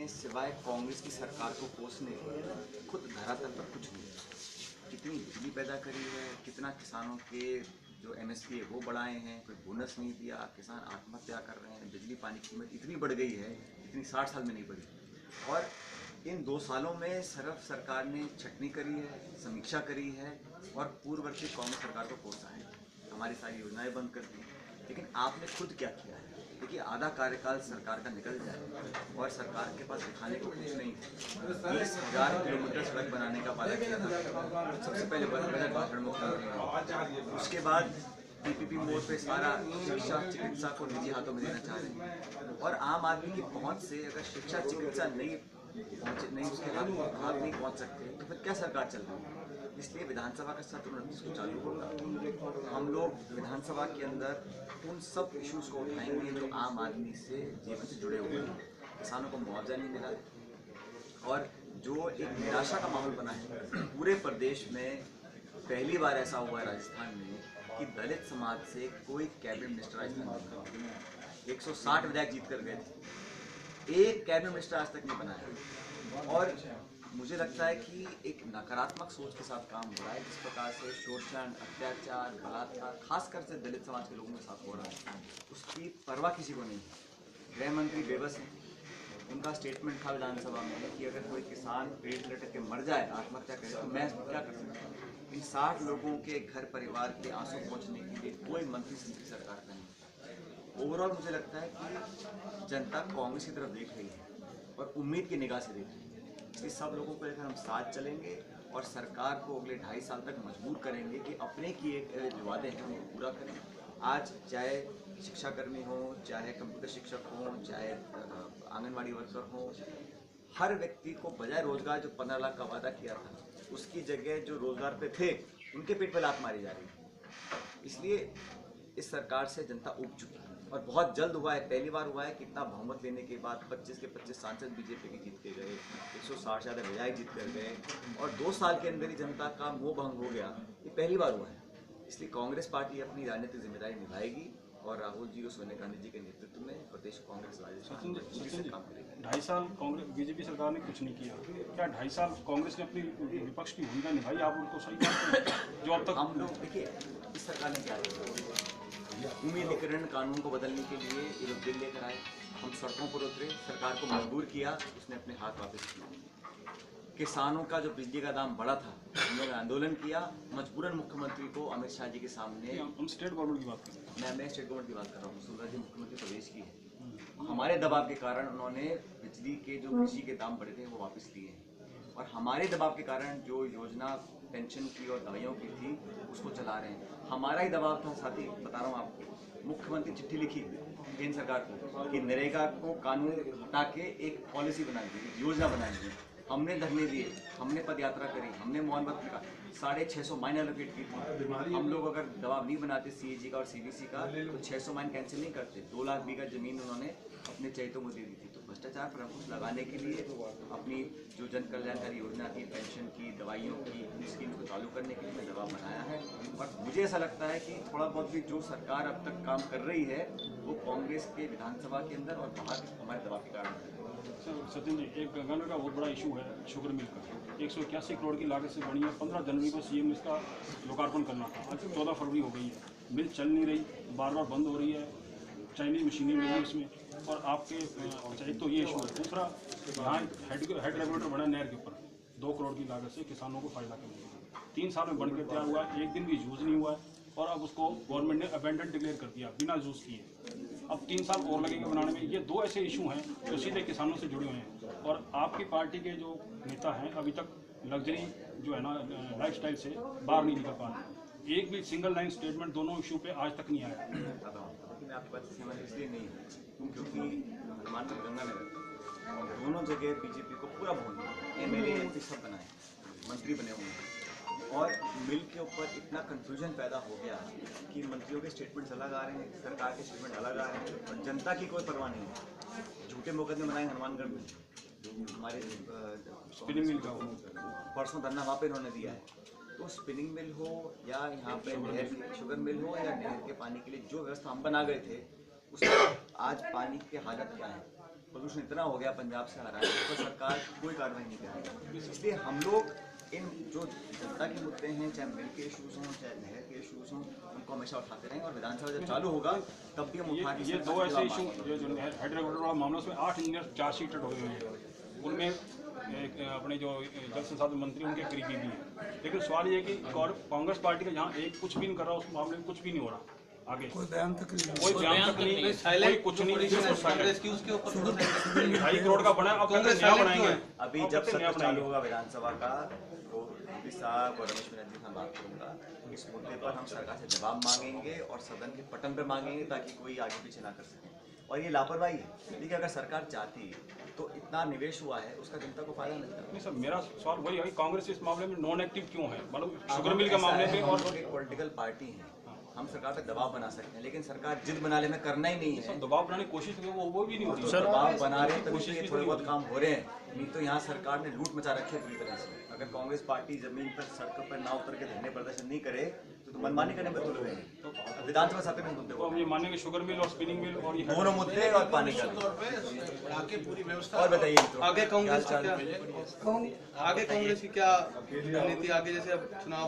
सिवाय कांग्रेस की सरकार को कोसने खुद धरातल पर कुछ नहीं है। कितनी बिजली पैदा करी है, कितना किसानों के जो एमएसपी है वो बढ़ाए हैं, कोई बोनस नहीं दिया, किसान आत्महत्या कर रहे हैं, बिजली पानी की कीमत इतनी बढ़ गई है इतनी 60 साल में नहीं बढ़ी। और इन 2 सालों में सिर्फ सरकार ने छटनी करी है, समीक्षा करी है और पूर्ववर्ती कांग्रेस सरकार को कोसा है, हमारी सारी योजनाएं बंद कर दी। लेकिन आपने खुद क्या किया है? देखिए, आधा कार्यकाल सरकार का निकल जाए और सरकार के पास दिखाने को कुछ नहीं। 20,000 किलोमीटर सड़क बनाने का वादा किया था, सबसे पहले बजट भाषण मुख्यमंत्री ने। उसके बाद पीपीपी मोड पे सारा शिक्षा चिकित्सा को निजी हाथों में देना चाह रहे हैं। और आम आदमी की पहुंच से अगर शिक्षा चिकित्सा नहीं उसके हाथ नहीं पहुंच सकते तो फिर क्या सरकार चल रही है? इसलिए विधानसभा का सत्र 29 को चालू होगा। हम लोग विधानसभा के अंदर उन सब इश्यूज को उठाएंगे जो आम आदमी से जीवन से जुड़े हुए हैं। किसानों को मुआवजा नहीं मिला और जो एक निराशा का माहौल बना है पूरे प्रदेश में। पहली बार ऐसा हुआ है राजस्थान में कि दलित समाज से कोई कैबिनेट मिनिस्टर राजस्थान में 160 विधायक जीत कर गए थे, एक कैबिनेट मिनिस्टर आज तक नहीं बनाया। और मुझे लगता है कि एक नकारात्मक सोच के साथ काम हो रहा है। जिस प्रकार से शोषण, अत्याचार, बलात्कार खासकर से दलित समाज के लोगों के साथ हो रहा है, उसकी परवाह किसी को नहीं है। गृह मंत्री बेबस हैं, उनका स्टेटमेंट था विधानसभा में कि अगर कोई किसान पेड़ से लटक के मर जाए, आत्महत्या करे, तो मैं क्या कर सकता हूँ? इन 60 लोगों के घर परिवार के आंसू पहुँचने के लिए कोई मंत्री संत्री सरकार का नहीं। ओवरऑल मुझे लगता है कि जनता कांग्रेस की तरफ देख रही है और उम्मीद की निगाह से देख रही है। इस सब लोगों को लेकर हम साथ चलेंगे और सरकार को अगले 2.5 साल तक मजबूर करेंगे कि अपने किए जो वादे हैं उनको पूरा करें। आज चाहे शिक्षाकर्मी हो, चाहे कंप्यूटर शिक्षक हो, चाहे आंगनवाड़ी वर्कर हो, हर व्यक्ति को बजाय रोजगार जो 15 लाख का वादा किया था उसकी जगह जो रोजगार पे थे उनके पेट पे लात मारी जा रही है। इसलिए इस सरकार से जनता उब चुकी है और बहुत जल्द हुआ है। पहली बार हुआ है कि इतना बहुमत लेने के बाद 25 के 25 सांसद बीजेपी के जीत के गए, 160 से ज़्यादा विधायक जीत कर गए और 2 साल के अंदर ही जनता का मोह भंग हो गया। ये पहली बार हुआ है। इसलिए कांग्रेस पार्टी अपनी राजनीतिक जिम्मेदारी निभाएगी और राहुल जी और सोनिया गांधी जी के नेतृत्व में प्रदेश कांग्रेस राजस्थान काम करेगी। 2.5 साल कांग्रेस बीजेपी सरकार ने कुछ नहीं किया, क्या 2.5 साल कांग्रेस ने अपनी विपक्ष की भूमिका निभाई? आप उनको सही करते हैं जो अब तक हम लोग देखिए इस सरकार ने क्या किया, उम्मीदीकरण कानून को बदलने के लिए ये लोग बिल लेकर आए, हम सड़कों पर उतरे, सरकार को मजबूर किया, उसने अपने हाथ वापस किए। किसानों का जो बिजली का दाम बढ़ा था हम लोगों ने आंदोलन किया, मजबूरन मुख्यमंत्री को अमित शाह जी के सामने, हम स्टेट गवर्नमेंट की बात कर रहे हैं, मैं स्टेट गवर्नमेंट की बात कर रहा हूँ, वसुंधरा जी मुख्यमंत्री प्रदेश की है, हमारे दबाव के कारण उन्होंने बिजली के जो कृषि के दाम बढ़े थे वो वापस लिए हैं और हमारे दबाव के कारण जो योजना पेंशन की और दवाइयों की थी उसको चला रहे हैं। हमारा ही दबाव था, साथी बता रहा हूँ आपको, मुख्यमंत्री चिट्ठी लिखी केंद्र सरकार को कि नरेगा को कानून हटा के एक पॉलिसी बनाएंगे, एक योजना बनाएंगे। हमने धरने दिए, हमने पद यात्रा करी, हमने मौन व्रत का 650 माइन एलोकेट की थी। हम लोग अगर दबाव नहीं बनाते सीएजी का और सीबीसी का तो 600 माइन कैंसिल नहीं करते। 2 लाख बीघा जमीन उन्होंने अपने चैतों को दे दी थी। तो भ्रष्टाचार पर अंकुश लगाने के लिए अपनी जो जन कल्याणकारी योजना की, पेंशन की, दवाइयों की स्कीम को चालू करने के लिए दबाव बनाया है। और मुझे ऐसा लगता है कि थोड़ा बहुत भी जो सरकार अब तक काम कर रही है वो कांग्रेस के विधानसभा के अंदर और बाहर हमारे दबाव के कारण। सचिन जी, एक गंगानगर का बहुत बड़ा इशू है शुगर मिल का, 181 करोड़ की लागत से बनी है। 15 जनवरी को सीएम इसका लोकार्पण करना था, आज 14 फरवरी हो गई है, मिल चल नहीं रही, बार बार बंद हो रही है, चाइनीज मशीनें लगी है इसमें। और आपके एक तो ये इशू है, दूसरा यहाँ हेड रेगुलेटर बना नहर के ऊपर 2 करोड़ की लागत से किसानों को फायदा करने 3 साल में बनकर तैयार हुआ है, एक दिन भी यूज़ नहीं हुआ है और अब उसको गवर्नमेंट ने अबेंडन डिक्लेयर कर दिया बिना यूज़ किए। अब 3 साल और लगेंगे बनाने में। ये 2 ऐसे इशू हैं जो सीधे किसानों से जुड़े हुए हैं और आपकी पार्टी के जो नेता हैं अभी तक लग्जरी जो है ना लाइफस्टाइल से बाहर नहीं निकल पा रहे। एक भी सिंगल लाइन स्टेटमेंट दोनों इशू पे आज तक नहीं आया। मैं आपकी बात से सहमत इसलिए नहीं हूँ क्योंकि हनुमान गंगानगर और दोनों जगह बीजेपी को पूरा भूल एमएलए एमपी सब बनाए, मंत्री बने हुए हैं और मिल के ऊपर इतना कंफ्यूजन पैदा हो गया कि मंत्रियों के स्टेटमेंट्स अलग आ रहे हैं, सरकार के स्टेटमेंट अलग आ रहे हैं और जनता की कोई परवाह नहीं है। झूठे मुकदमे बनाए हनुमानगढ़ में, हमारे स्पिनिंग मिल का परसों धरना वहाँ पे इन्होंने दिया है। तो स्पिनिंग मिल हो या यहाँ पे नहर की शुगर मिल हो या नहर के पानी के लिए जो व्यवस्था हम बना गए थे उसमें आज पानी की हालत क्या है। प्रदूषण इतना हो गया पंजाब से आ रहा है, तो सरकार कोई कार्रवाई नहीं कर रही। इसलिए हम लोग इन जो जनता के मुद्दे हैं, चाहे मिल के इशूज़ हों, चाहे नहर के इशूज़ हों, उनको हमेशा उठाते रहेंगे और विधानसभा जब चालू होगा तब भी हम उठा के ये दो ऐसे इशू जो हेड रेगुलेटर वाला मामला, उसमें 8 इंजीनियर चार्जशीटेड हुए हैं, उनमें अपने जो जल संसाधन मंत्री उनके करीबी भी हैं। लेकिन सवाल ये है कि कांग्रेस पार्टी का यहाँ एक कुछ भी नहीं कर रहा, उस मामले में कुछ भी नहीं हो रहा आगे, कोई बयान तक नहीं, कोई कुछ नहीं। कांग्रेस की उसके ऊपर 2.5 करोड़ का बना, अब कांग्रेस नया बनाएंगे। अभी जब सत्र चालू होगा विधानसभा का, तो योगी साहब और रमेश बैनर्जी से बात करूंगा, इस मुद्दे पर हम सरकार से जवाब मांगेंगे और सदन के पटल पर मांगेंगे, ताकि कोई आगे पीछे ना कर सके। और ये लापरवाही है। देखिए, अगर सरकार चाहती तो इतना निवेश हुआ है, उसका जनता को फायदा मिलता है। नहीं सर, मेरा सवाल वही है कि कांग्रेस इस मामले में नॉन एक्टिव क्यों है? मतलब शुगर मिल के मामले में, और एक पॉलिटिकल पार्टी है, हम सरकार पे दबाव बना सकते हैं, लेकिन सरकार जिद बना ले में करना ही नहीं है। दबाव बनाने की कोशिश वो भी नहीं होती। दबाव बना रहे हैं तभी तो ये थोड़े बहुत काम हो रहे हैं, नहीं तो यहाँ सरकार ने लूट मचा रखी है पूरी तरह से। अगर कांग्रेस पार्टी जमीन पर, सड़कों पर ना उतर के धरने प्रदर्शन नहीं करे तो मनमानी करने पर तुले हुए हैं। तो विधानसभा सत्र में मुद्दे तो हम ये मानेंगे शुगर मिल और स्पिनिंग मिल और ये दोनों मुद्दे और पानी का पूरी व्यवस्था। और बताइए आगे कांग्रेस की क्या रणनीति? आगे जैसे अब चुनाव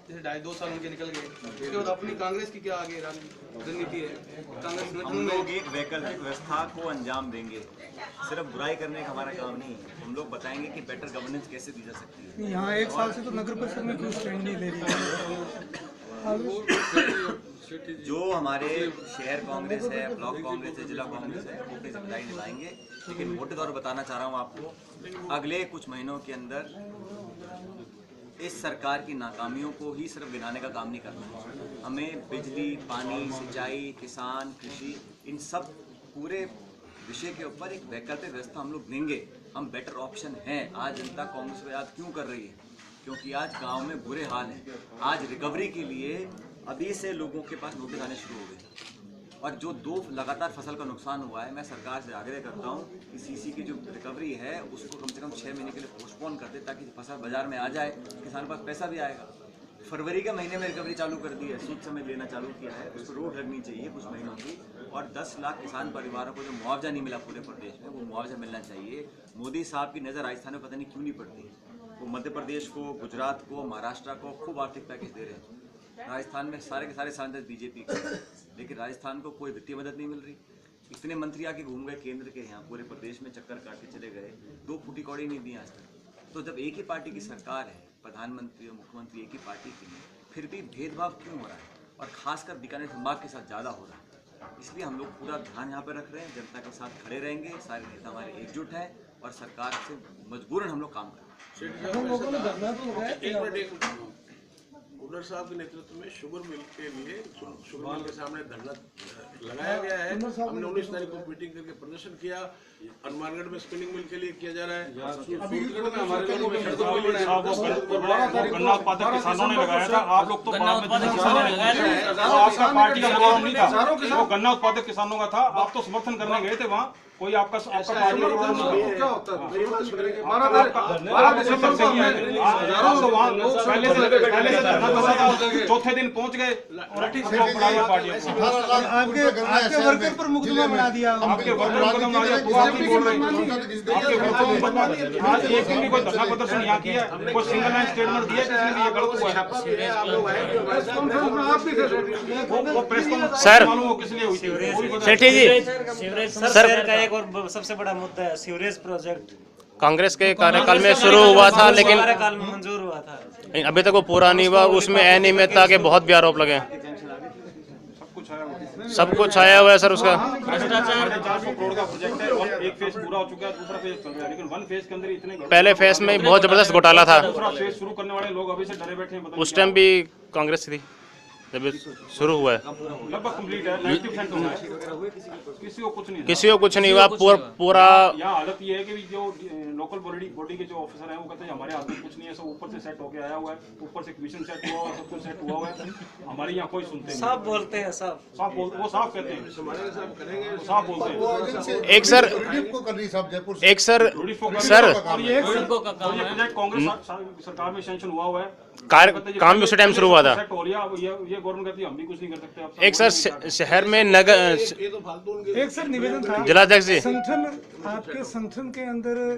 जैसे 2.5 साल उनके निकल गए, उसके बाद अपनी कांग्रेस की क्या आगे रणनीति है? कांग्रेस हम लोग एक वैकल्पिक व्यवस्था को अंजाम देंगे, सिर्फ बुराई करने का हमारा काम नहीं है। हम लोग बताएंगे कि बेटर गवर्नेंस कैसे दी जा सकती है। यहाँ 1 साल से तो नगर परिषद में क्यों स्टैंड नहीं ले रही है? जो हमारे शहर कांग्रेस है, ब्लॉक कांग्रेस है, जिला कांग्रेस है, वो अपनी जिम्मेदारी निभाएंगे। लेकिन मोटे तौर पर बताना चाह रहा हूँ आपको, अगले कुछ महीनों के अंदर इस सरकार की नाकामियों को ही सिर्फ गिनाने का काम नहीं करना है। हमें बिजली, पानी, सिंचाई, किसान, कृषि, इन सब पूरे विषय के ऊपर एक वैकल्पिक व्यवस्था हम लोग देंगे। हम बेटर ऑप्शन हैं। आज जनता कांग्रेस को याद क्यों कर रही है? क्योंकि आज गांव में बुरे हाल हैं। आज रिकवरी के लिए अभी से लोगों के पास नोटिस आने शुरू हो गए, और जो 2 लगातार फसल का नुकसान हुआ है, मैं सरकार से आग्रह करता हूँ कि सीसी की जो रिकवरी है उसको कम से कम 6 महीने के लिए पोस्टपोन कर दे, ताकि फसल बाजार में आ जाए, किसान के पास पैसा भी आएगा। फरवरी के महीने में रिकवरी चालू कर दी है, सूद समेत लेना चालू किया है, उसको रोक लगनी चाहिए कुछ महीनों की। और 10 लाख किसान परिवारों को जो मुआवजा नहीं मिला पूरे प्रदेश में, वो मुआवजा मिलना चाहिए। मोदी साहब की नज़र राजस्थान में पता नहीं क्यों नहीं पड़ती। वो मध्य प्रदेश को, गुजरात को, महाराष्ट्र को खूब आर्थिक पैकेज दे रहे हैं। राजस्थान में सारे के सारे सांसद बीजेपी के, लेकिन राजस्थान को कोई वित्तीय मदद नहीं मिल रही। इतने मंत्री आके घूम गए केंद्र के, यहाँ पूरे प्रदेश में चक्कर काट के चले गए, 2 फूटी कौड़ी नहीं दी आज तक। तो जब एक ही पार्टी की सरकार है, प्रधानमंत्री और मुख्यमंत्री एक ही पार्टी के हैं, फिर भी भेदभाव क्यों हो रहा है? और खासकर बीकानेर संभाग के साथ ज़्यादा हो रहा है। इसलिए हम लोग पूरा ध्यान यहाँ पर रख रहे हैं, जनता के साथ खड़े रहेंगे, सारे नेता हमारे एकजुट हैं और सरकार से मजबूरन हम लोग काम कर रहे हैं। गवर्नर साहब के नेतृत्व में शुगर मिल के लिए शुगर मिल के सामने धरना लगाया गया है। हमने 19 तारीख को मीटिंग करके प्रदर्शन किया। हनुमानगढ़ में स्पिनिंग मिल के लिए किया जा रहा है। गन्ना उत्पादक किसानों ने लगाया था, आप लोग तो आपका पार्टी का प्रोग्राम नहीं था, वो गन्ना उत्पादक किसानों का था, आप तो समर्थन करने गए थे वहाँ। कोई आपका पार्टी का प्रोग्राम नहीं था। चौथे दिन पहुंच गए और आपके वर्कर पर मुकदमा बना दिया, आपके वर्कर को बना दिया, तो आप बोल रहे हैं आपके वर्कर को बना दिया। आज एक दिन भी कोई धरना प्रदर्शन यहाँ किया, कोई सिंगल लाइन स्टेटमेंट दिया किसी ने, ये गलत हुआ है। वो प्रेस कॉन्फ्रेंस सर, मालूम हो किस लिए हुई थी? सेठी जी, सर का एक और सबसे बड़ा मुद्दा है सीवरेज प्रोजेक्ट। कांग्रेस के कार्यकाल में शुरू हुआ था, लेकिन कार्यकाल में मंजूर हुआ था, अभी तक वो पूरा नहीं हुआ। उसमें अनियमितता के बहुत भी आरोप लगे। सब कुछ आया हुआ है सर उसका। 400 करोड़ का प्रोजेक्ट है और एक फेज पूरा हो चुका है, दूसरा फेज चल रहा है, लेकिन 1 फेज के अंदर इतने पहले फेज में बहुत जबरदस्त घोटाला था। दूसरा फेज शुरू करने वाले लोग अभी से डरे बैठे हैं। उस टाइम भी कांग्रेस थी जब शुरू हुआ है। लगभग कंप्लीट है, 90% हुआ है, किसी को कुछ नहीं, किसी को कुछ नहीं हुआ। पूरा यहाँ हालत ये है कि जो लोकल बॉडी के जो ऑफिसर हैं वो कहते हैं हमारे हाथ में कुछ नहीं है, सब ऊपर से सेट होके आया हुआ है, ऊपर से कमीशन सेट हुआ हुआ है, सब कुछ सेट हुआ हुआ है। हमारे यहाँ कोई सुनते नहीं, साफ बोलते हैं, वो साफ कहते हैं, साफ बोलते हैं। एक सर और ये प्रोजेक्ट कांग्रेस सरकार में सैंक्शन हुआ हुआ है, काम भी उसी टाइम शुरू हुआ था। सेट हो लिया, अब ये गवर्नमेंट कहती है हम भी कुछ नहीं कर सकते। अब एक सर शहर में नगर ये तो फालतू उनके एक सर निवेदन था जिलाध्यक्ष जी संगठन, आपके संगठन के अंदर